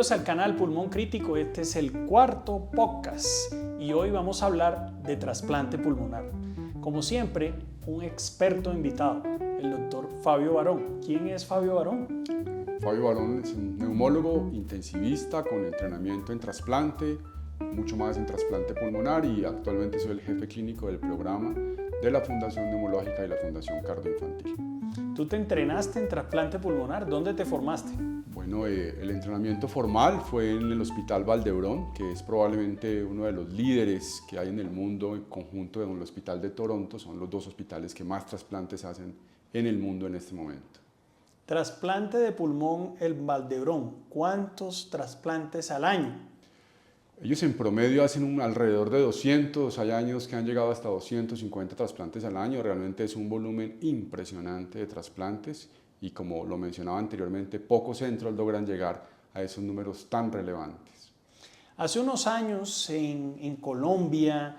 Bienvenidos al canal Pulmón Crítico, este es el cuarto podcast y hoy vamos a hablar de trasplante pulmonar. Como siempre, un experto invitado, el doctor Fabio Barón. ¿Quién es Fabio Barón? Fabio Barón es un neumólogo intensivista con entrenamiento en trasplante, mucho más en trasplante pulmonar, y actualmente soy el jefe clínico del programa de la Fundación Neumológica y la Fundación Cardioinfantil. ¿Tú te entrenaste en trasplante pulmonar? ¿Dónde te formaste? Bueno, el entrenamiento formal fue en el Hospital Vall-d'Hebron, que es probablemente uno de los líderes que hay en el mundo, en conjunto con el Hospital de Toronto. Son los dos hospitales que más trasplantes hacen en el mundo en este momento. Trasplante de pulmón el Vall-d'Hebron. ¿Cuántos trasplantes al año? Ellos en promedio hacen alrededor de 200, hay años que han llegado hasta 250 trasplantes al año. Realmente es un volumen impresionante de trasplantes y, como lo mencionaba anteriormente, pocos centros logran llegar a esos números tan relevantes. Hace unos años en Colombia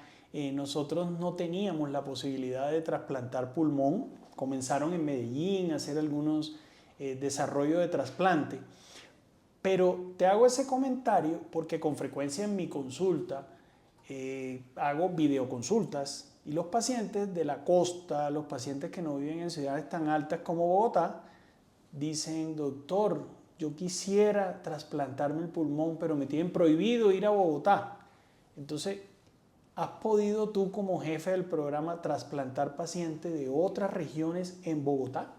nosotros no teníamos la posibilidad de trasplantar pulmón. Comenzaron en Medellín a hacer algunos desarrollos de trasplante. Pero te hago ese comentario porque con frecuencia en mi consulta hago videoconsultas y los pacientes de la costa, los pacientes que no viven en ciudades tan altas como Bogotá, dicen: doctor, yo quisiera trasplantarme el pulmón, pero me tienen prohibido ir a Bogotá. Entonces, ¿has podido tú como jefe del programa trasplantar pacientes de otras regiones en Bogotá?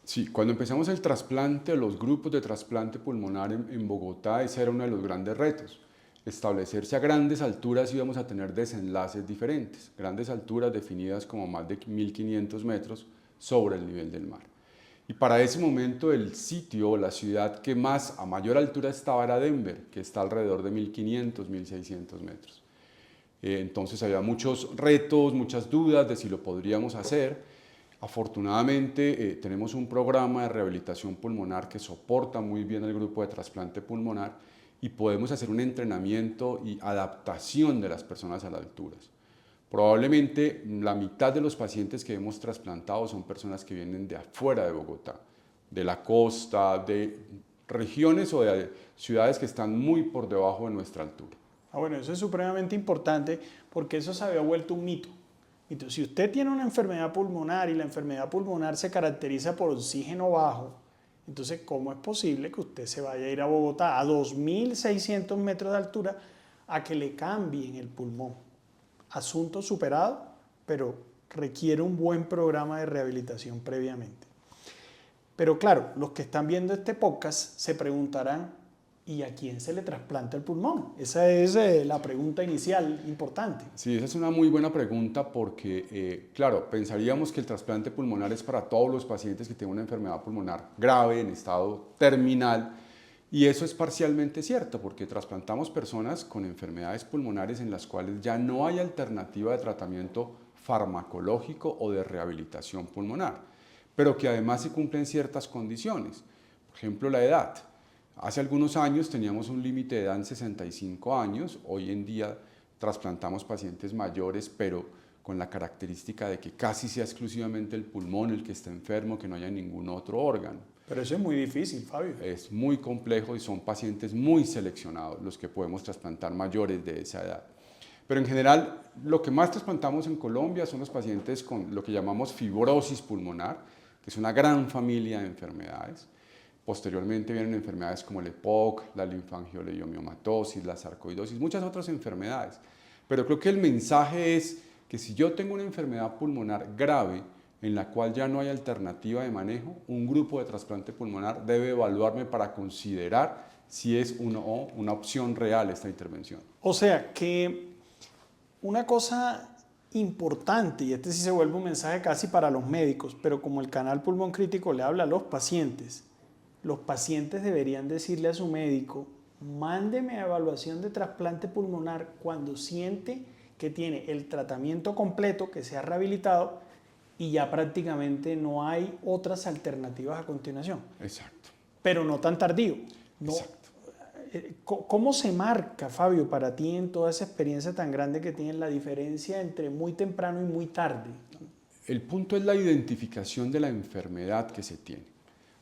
Sí, cuando empezamos el trasplante, los grupos de trasplante pulmonar en Bogotá, ese era uno de los grandes retos. Establecerse a grandes alturas íbamos a tener desenlaces diferentes, grandes alturas definidas como más de 1500 metros sobre el nivel del mar. Y para ese momento el sitio o la ciudad que más a mayor altura estaba era Denver, que está alrededor de 1500, 1600 metros. Entonces había muchos retos, muchas dudas de si lo podríamos hacer. Afortunadamente tenemos un programa de rehabilitación pulmonar que soporta muy bien el grupo de trasplante pulmonar y podemos hacer un entrenamiento y adaptación de las personas a las alturas. Probablemente la mitad de los pacientes que hemos trasplantado son personas que vienen de afuera de Bogotá, de la costa, de regiones o de ciudades que están muy por debajo de nuestra altura. Bueno, eso es supremamente importante porque eso se había vuelto un mito. Entonces, si usted tiene una enfermedad pulmonar y la enfermedad pulmonar se caracteriza por oxígeno bajo, entonces, ¿cómo es posible que usted se vaya a ir a Bogotá a 2.600 metros de altura a que le cambien el pulmón? Asunto superado, pero requiere un buen programa de rehabilitación previamente. Pero claro, los que están viendo este podcast se preguntarán: ¿y a quién se le trasplanta el pulmón? Esa es la pregunta inicial importante. Sí, esa es una muy buena pregunta porque, claro, pensaríamos que el trasplante pulmonar es para todos los pacientes que tienen una enfermedad pulmonar grave, en estado terminal, y eso es parcialmente cierto porque trasplantamos personas con enfermedades pulmonares en las cuales ya no hay alternativa de tratamiento farmacológico o de rehabilitación pulmonar, pero que además se cumplen ciertas condiciones, por ejemplo, la edad. Hace algunos años teníamos un límite de edad en 65 años, hoy en día trasplantamos pacientes mayores, pero con la característica de que casi sea exclusivamente el pulmón el que está enfermo, que no haya ningún otro órgano. Pero eso es muy difícil, Fabio. Es muy complejo y son pacientes muy seleccionados los que podemos trasplantar mayores de esa edad. Pero en general, lo que más trasplantamos en Colombia son los pacientes con lo que llamamos fibrosis pulmonar, que es una gran familia de enfermedades. Posteriormente vienen enfermedades como el EPOC, la linfangioliomyomatosis, la sarcoidosis, muchas otras enfermedades. Pero creo que el mensaje es que si yo tengo una enfermedad pulmonar grave en la cual ya no hay alternativa de manejo, un grupo de trasplante pulmonar debe evaluarme para considerar si es una opción real esta intervención. O sea que una cosa importante, y este sí se vuelve un mensaje casi para los médicos, pero como el canal Pulmón Crítico le habla a los pacientes deberían decirle a su médico: mándeme a evaluación de trasplante pulmonar cuando siente que tiene el tratamiento completo, que se ha rehabilitado y ya prácticamente no hay otras alternativas a continuación. Exacto. Pero no tan tardío. No. Exacto. ¿Cómo se marca, Fabio, para ti en toda esa experiencia tan grande que tienes, la diferencia entre muy temprano y muy tarde? El punto es la identificación de la enfermedad que se tiene.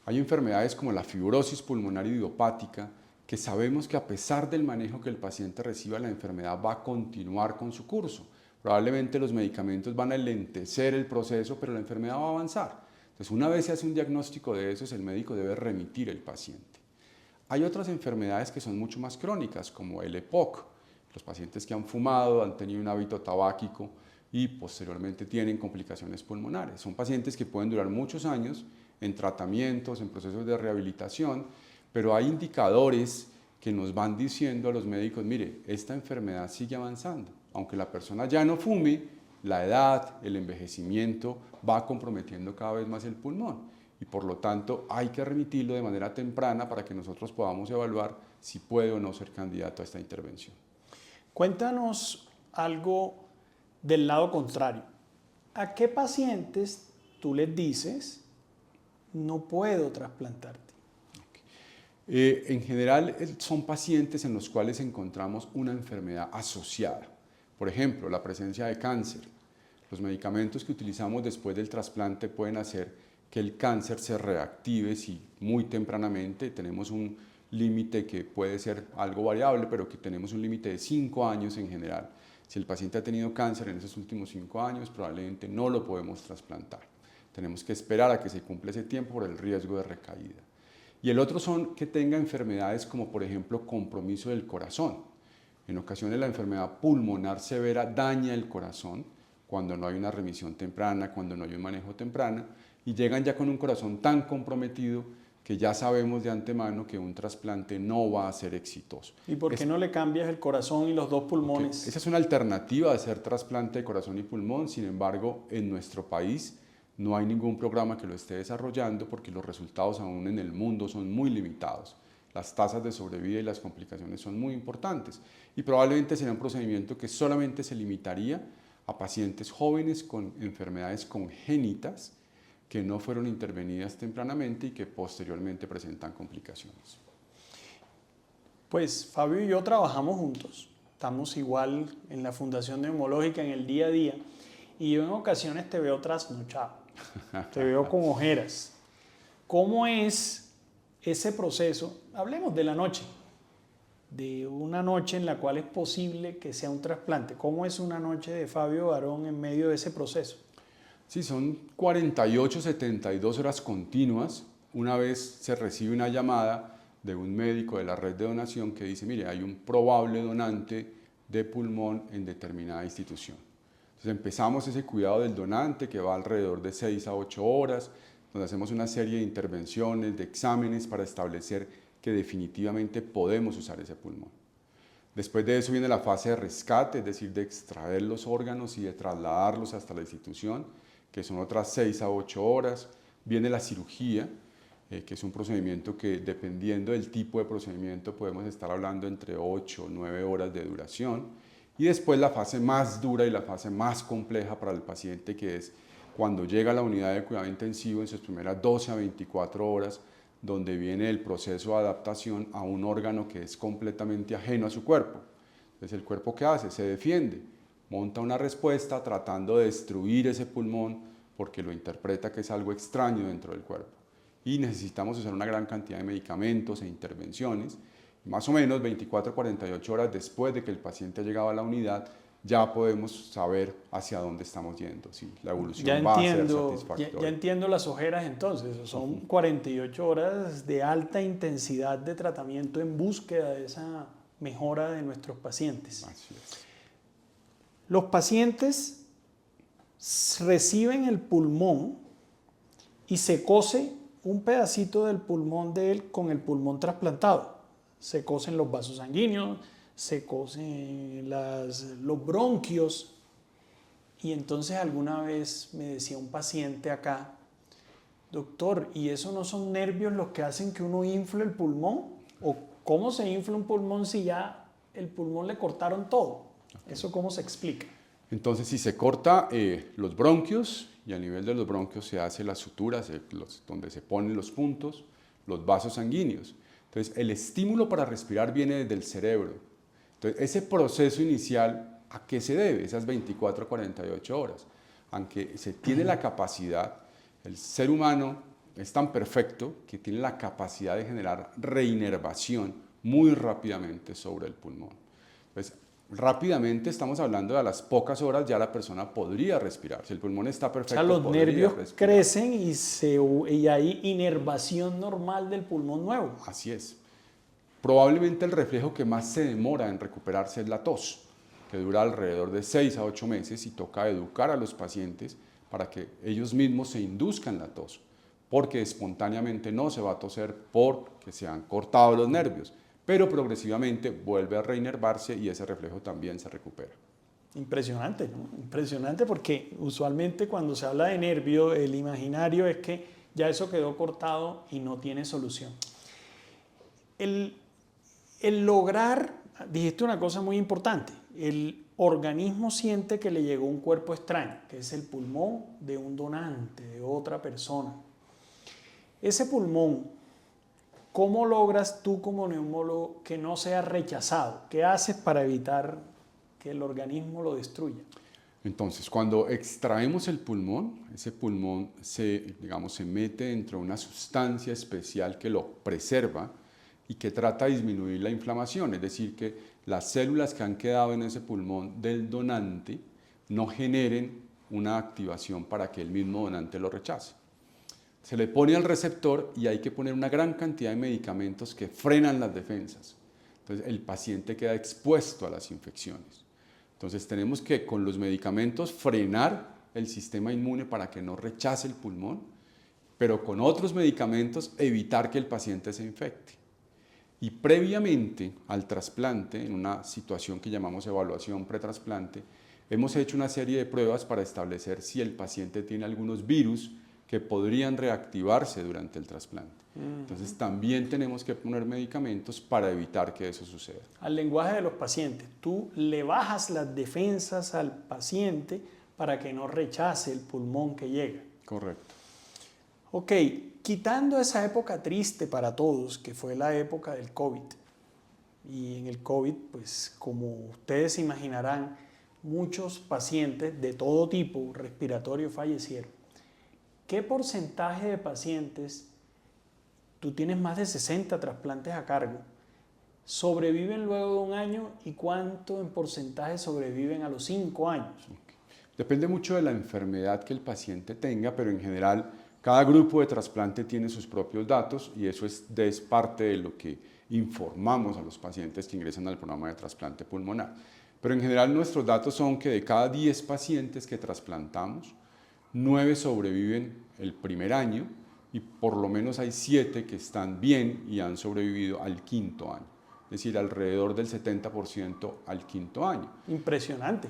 Hay enfermedades como la fibrosis pulmonar idiopática que sabemos que a pesar del manejo que el paciente reciba, la enfermedad va a continuar con su curso. Probablemente los medicamentos van a enlentecer el proceso, pero la enfermedad va a avanzar. Entonces, una vez se hace un diagnóstico de esos, el médico debe remitir el paciente. Hay otras enfermedades que son mucho más crónicas, como el EPOC, los pacientes que han fumado, han tenido un hábito tabáquico y posteriormente tienen complicaciones pulmonares. Son pacientes que pueden durar muchos años en tratamientos, en procesos de rehabilitación, pero hay indicadores que nos van diciendo a los médicos, mire, esta enfermedad sigue avanzando. Aunque la persona ya no fume, la edad, el envejecimiento va comprometiendo cada vez más el pulmón y por lo tanto hay que remitirlo de manera temprana para que nosotros podamos evaluar si puede o no ser candidato a esta intervención. Cuéntanos algo del lado contrario. ¿A qué pacientes tú les dices no puedo trasplantarte? En general son pacientes en los cuales encontramos una enfermedad asociada. Por ejemplo, la presencia de cáncer. Los medicamentos que utilizamos después del trasplante pueden hacer que el cáncer se reactive si muy tempranamente. Tenemos un límite que puede ser algo variable, pero que tenemos un límite de 5 años en general. Si el paciente ha tenido cáncer en esos últimos 5 años, probablemente no lo podemos trasplantar. Tenemos que esperar a que se cumpla ese tiempo por el riesgo de recaída. Y el otro son que tenga enfermedades como por ejemplo compromiso del corazón. En ocasiones la enfermedad pulmonar severa daña el corazón cuando no hay una remisión temprana, cuando no hay un manejo temprano y llegan ya con un corazón tan comprometido que ya sabemos de antemano que un trasplante no va a ser exitoso. ¿Y por qué no le cambias el corazón y los dos pulmones? Okay. Esa es una alternativa de hacer trasplante de corazón y pulmón, sin embargo en nuestro país no hay ningún programa que lo esté desarrollando porque los resultados aún en el mundo son muy limitados. Las tasas de sobrevida y las complicaciones son muy importantes y probablemente sería un procedimiento que solamente se limitaría a pacientes jóvenes con enfermedades congénitas que no fueron intervenidas tempranamente y que posteriormente presentan complicaciones. Pues Fabio y yo trabajamos juntos, estamos igual en la Fundación Neumológica en el día a día y yo en ocasiones te veo trasnochado. Te veo con ojeras. ¿Cómo es ese proceso? Hablemos de la noche, de una noche en la cual es posible que sea un trasplante. ¿Cómo es una noche de Fabio Barón en medio de ese proceso? Sí, son 48, 72 horas continuas. Una vez se recibe una llamada de un médico de la red de donación que dice, mire, hay un probable donante de pulmón en determinada institución. Entonces empezamos ese cuidado del donante que va alrededor de 6 a 8 horas, donde hacemos una serie de intervenciones, de exámenes para establecer que definitivamente podemos usar ese pulmón. Después de eso viene la fase de rescate, es decir, de extraer los órganos y de trasladarlos hasta la institución, que son otras 6 a 8 horas. Viene la cirugía, que es un procedimiento que dependiendo del tipo de procedimiento podemos estar hablando entre 8 o 9 horas de duración. Y después la fase más dura y la fase más compleja para el paciente, que es cuando llega a la unidad de cuidado intensivo en sus primeras 12 a 24 horas, donde viene el proceso de adaptación a un órgano que es completamente ajeno a su cuerpo. Entonces, ¿el cuerpo qué hace? Se defiende, monta una respuesta tratando de destruir ese pulmón porque lo interpreta que es algo extraño dentro del cuerpo. Y necesitamos usar una gran cantidad de medicamentos e intervenciones. Más o menos 24 a 48 horas después de que el paciente ha llegado a la unidad, ya podemos saber hacia dónde estamos yendo, si la evolución va a ser satisfactoria. Ya entiendo las ojeras entonces, son 48 horas de alta intensidad de tratamiento en búsqueda de esa mejora de nuestros pacientes. Así es. Los pacientes reciben el pulmón y se cose un pedacito del pulmón de él con el pulmón trasplantado. Se cosen los vasos sanguíneos, se cosen los bronquios. Y entonces alguna vez me decía un paciente acá, doctor, ¿y eso no son nervios los que hacen que uno infle el pulmón? ¿O cómo se infla un pulmón si ya el pulmón le cortaron todo? Okay. ¿Eso cómo se explica? Entonces, si se corta los bronquios, y a nivel de los bronquios se hace las suturas, donde se ponen los puntos, los vasos sanguíneos. Entonces, el estímulo para respirar viene desde el cerebro. Entonces, ese proceso inicial, ¿a qué se debe? Esas 24 a 48 horas. Aunque se tiene la capacidad, el ser humano es tan perfecto que tiene la capacidad de generar reinervación muy rápidamente sobre el pulmón. Entonces, rápidamente estamos hablando de a las pocas horas ya la persona podría respirar. Si el pulmón está perfecto, O sea, los podría nervios respirar. crecen y hay inervación normal del pulmón nuevo. Así es. Probablemente el reflejo que más se demora en recuperarse es la tos, que dura alrededor de 6 a 8 meses y toca educar a los pacientes para que ellos mismos se induzcan la tos, porque espontáneamente no se va a toser porque se han cortado los nervios, pero progresivamente vuelve a reinervarse y ese reflejo también se recupera. Impresionante, ¿no? Impresionante porque usualmente cuando se habla de nervio, el imaginario es que ya eso quedó cortado y no tiene solución. El lograr, dijiste una cosa muy importante, el organismo siente que le llegó un cuerpo extraño, que es el pulmón de un donante, de otra persona. Ese pulmón, ¿cómo logras tú como neumólogo que no sea rechazado? ¿Qué haces para evitar que el organismo lo destruya? Entonces, cuando extraemos el pulmón, ese pulmón se mete dentro de una sustancia especial que lo preserva y que trata de disminuir la inflamación, es decir, que las células que han quedado en ese pulmón del donante no generen una activación para que el mismo donante lo rechace. Se le pone al receptor y hay que poner una gran cantidad de medicamentos que frenan las defensas. Entonces el paciente queda expuesto a las infecciones. Entonces tenemos que con los medicamentos frenar el sistema inmune para que no rechace el pulmón, pero con otros medicamentos evitar que el paciente se infecte. Y previamente al trasplante, en una situación que llamamos evaluación pretrasplante, hemos hecho una serie de pruebas para establecer si el paciente tiene algunos virus que podrían reactivarse durante el trasplante. Entonces también tenemos que poner medicamentos para evitar que eso suceda. Al lenguaje de los pacientes, tú le bajas las defensas al paciente para que no rechace el pulmón que llega. Correcto. Ok, quitando esa época triste para todos, que fue la época del COVID, y en el COVID, pues como ustedes se imaginarán, muchos pacientes de todo tipo respiratorio fallecieron. ¿Qué porcentaje de pacientes, tú tienes más de 60 trasplantes a cargo, sobreviven luego de un año y cuánto en porcentaje sobreviven a los 5 años? Depende mucho de la enfermedad que el paciente tenga, pero en general cada grupo de trasplante tiene sus propios datos y eso es parte de lo que informamos a los pacientes que ingresan al programa de trasplante pulmonar. Pero en general nuestros datos son que de cada 10 pacientes que trasplantamos, 9 sobreviven el primer año y por lo menos hay 7 que están bien y han sobrevivido al quinto año. Es decir, alrededor del 70% al quinto año. Impresionante.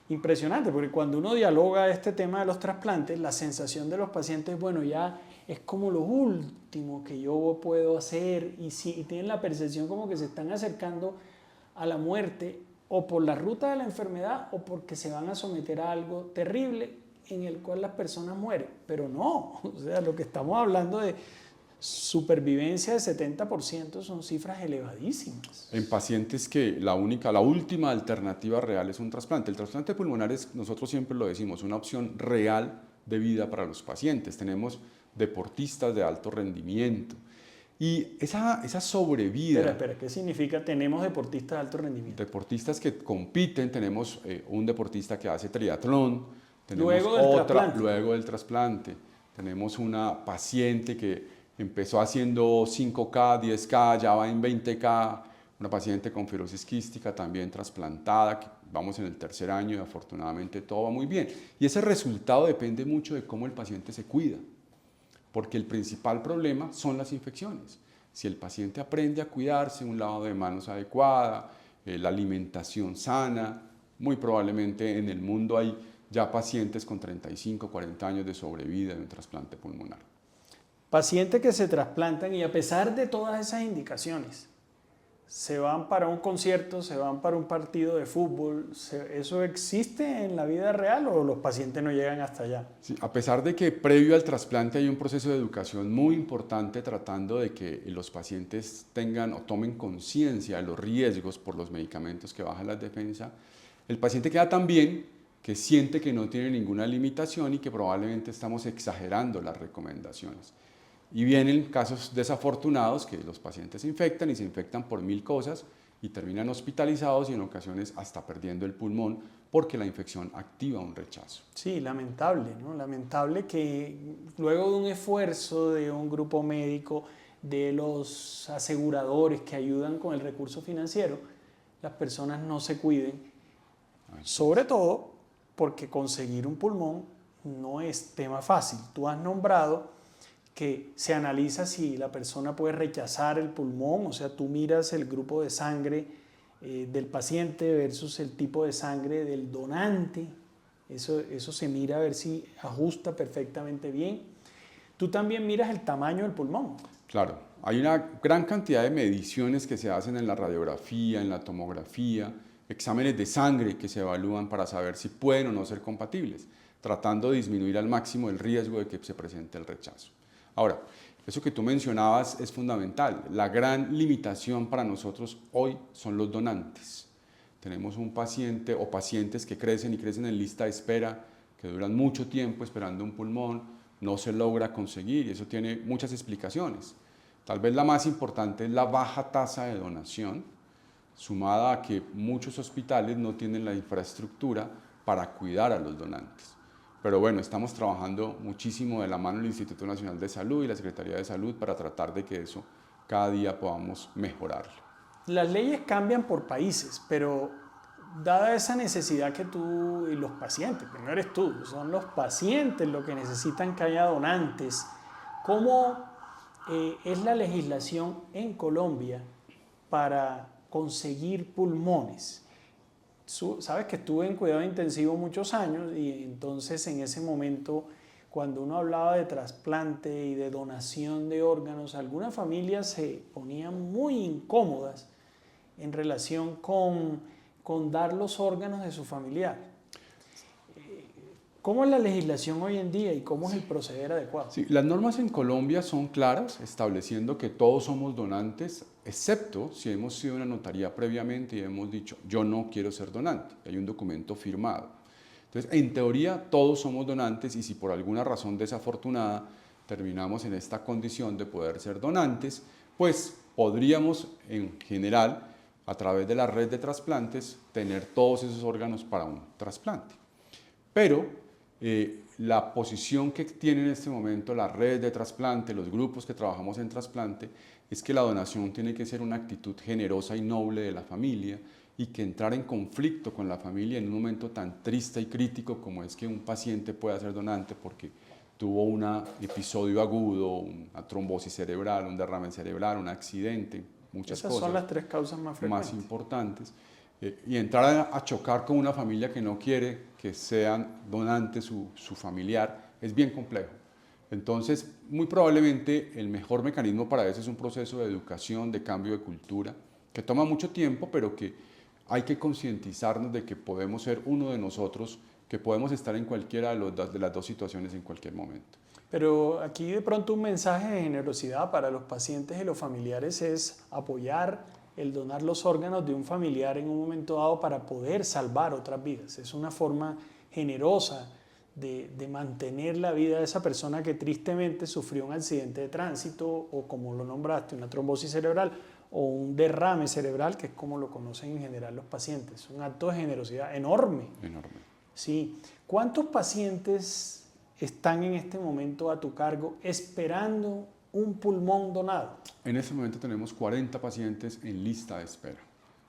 Impresionante, porque cuando uno dialoga este tema de los trasplantes, la sensación de los pacientes, bueno, ya es como lo último que yo puedo hacer y tienen la percepción como que se están acercando a la muerte o por la ruta de la enfermedad o porque se van a someter a algo terrible en el cual las personas mueren. Pero no, o sea, lo que estamos hablando de supervivencia de 70% son cifras elevadísimas. En pacientes que la última alternativa real es un trasplante. El trasplante pulmonar es, nosotros siempre lo decimos, una opción real de vida para los pacientes. Tenemos deportistas de alto rendimiento y esa sobrevida... Espera, ¿qué significa tenemos deportistas de alto rendimiento? Deportistas que compiten, tenemos un deportista que hace triatlón, tenemos luego del trasplante, tenemos una paciente que empezó haciendo 5K, 10K, ya va en 20K, una paciente con fibrosis quística también trasplantada, que vamos en el tercer año y afortunadamente todo va muy bien. Y ese resultado depende mucho de cómo el paciente se cuida, porque el principal problema son las infecciones. Si el paciente aprende a cuidarse, un lavado de manos adecuada, la alimentación sana, muy probablemente en el mundo hay ya pacientes con 35, 40 años de sobrevida de un trasplante pulmonar. Pacientes que se trasplantan y a pesar de todas esas indicaciones, se van para un concierto, se van para un partido de fútbol. ¿Eso existe en la vida real o los pacientes no llegan hasta allá? Sí, a pesar de que previo al trasplante hay un proceso de educación muy importante tratando de que los pacientes tengan o tomen conciencia de los riesgos por los medicamentos que bajan la defensa, el paciente queda tan bien que siente que no tiene ninguna limitación y que probablemente estamos exagerando las recomendaciones. Y vienen casos desafortunados que los pacientes se infectan y se infectan por 1000 cosas y terminan hospitalizados y en ocasiones hasta perdiendo el pulmón porque la infección activa un rechazo. Sí, lamentable, ¿no? Lamentable que luego de un esfuerzo de un grupo médico, de los aseguradores que ayudan con el recurso financiero, las personas no se cuiden, sobre todo porque conseguir un pulmón no es tema fácil. Tú has nombrado que se analiza si la persona puede rechazar el pulmón, o sea, tú miras el grupo de sangre del paciente versus el tipo de sangre del donante, eso se mira a ver si ajusta perfectamente bien. Tú también miras el tamaño del pulmón. Claro, hay una gran cantidad de mediciones que se hacen en la radiografía, en la tomografía, exámenes de sangre que se evalúan para saber si pueden o no ser compatibles, tratando de disminuir al máximo el riesgo de que se presente el rechazo. Ahora, eso que tú mencionabas es fundamental. La gran limitación para nosotros hoy son los donantes. Tenemos un paciente o pacientes que crecen y crecen en lista de espera, que duran mucho tiempo esperando un pulmón, no se logra conseguir y eso tiene muchas explicaciones. Tal vez la más importante es la baja tasa de donación, sumada a que muchos hospitales no tienen la infraestructura para cuidar a los donantes. Pero bueno, estamos trabajando muchísimo de la mano del Instituto Nacional de Salud y la Secretaría de Salud para tratar de que eso cada día podamos mejorarlo. Las leyes cambian por países, pero dada esa necesidad que tú y los pacientes, que no eres tú, son los pacientes los que necesitan que haya donantes, ¿cómo es la legislación en Colombia para conseguir pulmones? Sabes que estuve en cuidado intensivo muchos años y entonces en ese momento, cuando uno hablaba de trasplante y de donación de órganos, algunas familias se ponían muy incómodas en relación con dar los órganos de su familiar. ¿Cómo es la legislación hoy en día y cómo es el proceder adecuado? Sí, las normas en Colombia son claras, estableciendo que todos somos donantes, excepto si hemos sido una notaría previamente y hemos dicho, yo no quiero ser donante. Hay un documento firmado. Entonces, en teoría, todos somos donantes y si por alguna razón desafortunada terminamos en esta condición de poder ser donantes, pues podríamos, en general, a través de la red de trasplantes, tener todos esos órganos para un trasplante. Pero la posición que tiene en este momento la red de trasplante, los grupos que trabajamos en trasplante, es que la donación tiene que ser una actitud generosa y noble de la familia y que entrar en conflicto con la familia en un momento tan triste y crítico como es que un paciente pueda ser donante porque tuvo un episodio agudo, una trombosis cerebral, un derrame cerebral, un accidente, muchas cosas. Esas son las 3 causas más frecuentes. Más importantes. Y entrar a chocar con una familia que no quiere que sean donantes su familiar es bien complejo. Entonces, muy probablemente el mejor mecanismo para eso es un proceso de educación, de cambio de cultura, que toma mucho tiempo, pero que hay que concientizarnos de que podemos ser uno de nosotros, que podemos estar en cualquiera de las dos situaciones en cualquier momento. Pero aquí de pronto un mensaje de generosidad para los pacientes y los familiares es apoyar el donar los órganos de un familiar en un momento dado para poder salvar otras vidas. Es una forma generosa de mantener la vida de esa persona que tristemente sufrió un accidente de tránsito o, como lo nombraste, una trombosis cerebral o un derrame cerebral, que es como lo conocen en general los pacientes. Un acto de generosidad enorme. Enorme. Sí. ¿Cuántos pacientes están en este momento a tu cargo esperando un pulmón donado? En este momento tenemos 40 pacientes en lista de espera.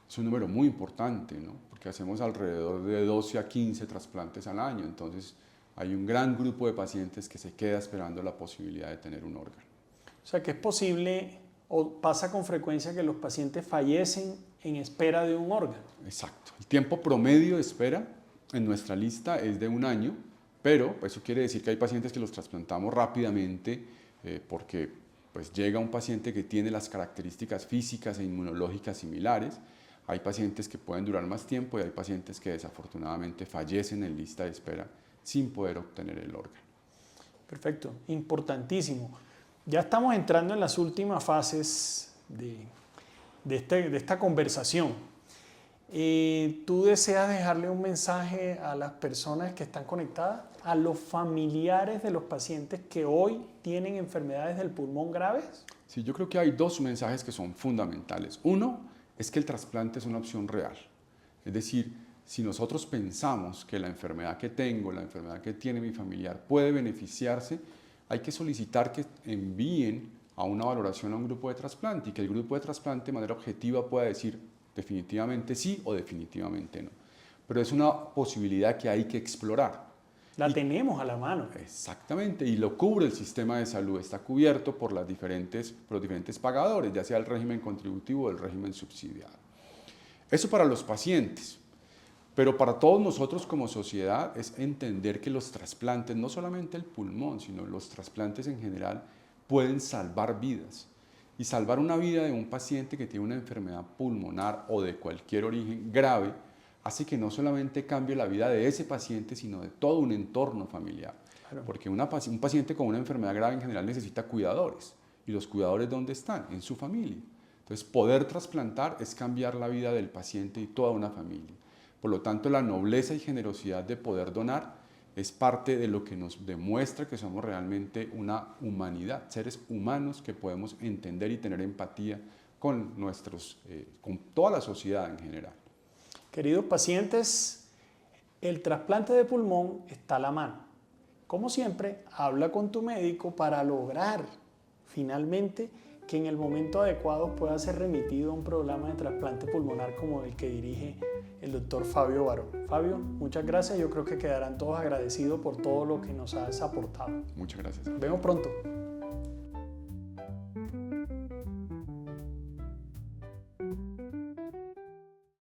Es un número muy importante, ¿no? Porque hacemos alrededor de 12 a 15 trasplantes al año, entonces hay un gran grupo de pacientes que se queda esperando la posibilidad de tener un órgano. O sea que es posible o pasa con frecuencia que los pacientes fallecen en espera de un órgano. Exacto. El tiempo promedio de espera en nuestra lista es de 1 año, pero eso quiere decir que hay pacientes que los trasplantamos rápidamente porque pues llega un paciente que tiene las características físicas e inmunológicas similares. Hay pacientes que pueden durar más tiempo y hay pacientes que desafortunadamente fallecen en lista de espera sin poder obtener el órgano. Perfecto, importantísimo. Ya estamos entrando en las últimas fases de esta conversación. ¿Tú deseas dejarle un mensaje a las personas que están conectadas, a los familiares de los pacientes que hoy tienen enfermedades del pulmón graves? Sí, yo creo que hay dos mensajes que son fundamentales. Uno es que el trasplante es una opción real. Es decir, si nosotros pensamos que la enfermedad que tengo, la enfermedad que tiene mi familiar puede beneficiarse, hay que solicitar que envíen a una valoración a un grupo de trasplante y que el grupo de trasplante de manera objetiva pueda decir definitivamente sí o definitivamente no. Pero es una posibilidad que hay que explorar. La tenemos a la mano. Exactamente, y lo cubre el sistema de salud, está cubierto por los diferentes pagadores, ya sea el régimen contributivo o el régimen subsidiado. Eso para los pacientes, pero para todos nosotros como sociedad es entender que los trasplantes, no solamente el pulmón, sino los trasplantes en general, pueden salvar vidas. Y salvar una vida de un paciente que tiene una enfermedad pulmonar o de cualquier origen grave hace que no solamente cambie la vida de ese paciente, sino de todo un entorno familiar. Claro. Porque un paciente con una enfermedad grave en general necesita cuidadores. ¿Y los cuidadores dónde están? En su familia. Entonces, poder trasplantar es cambiar la vida del paciente y toda una familia. Por lo tanto, la nobleza y generosidad de poder donar es parte de lo que nos demuestra que somos realmente una humanidad, seres humanos que podemos entender y tener empatía con toda la sociedad en general. Queridos pacientes, el trasplante de pulmón está a la mano. Como siempre, habla con tu médico para lograr finalmente que en el momento adecuado pueda ser remitido a un programa de trasplante pulmonar como el que dirige el doctor Fabio Barón. Fabio, muchas gracias. Yo creo que quedarán todos agradecidos por todo lo que nos has aportado. Muchas gracias. Nos vemos pronto.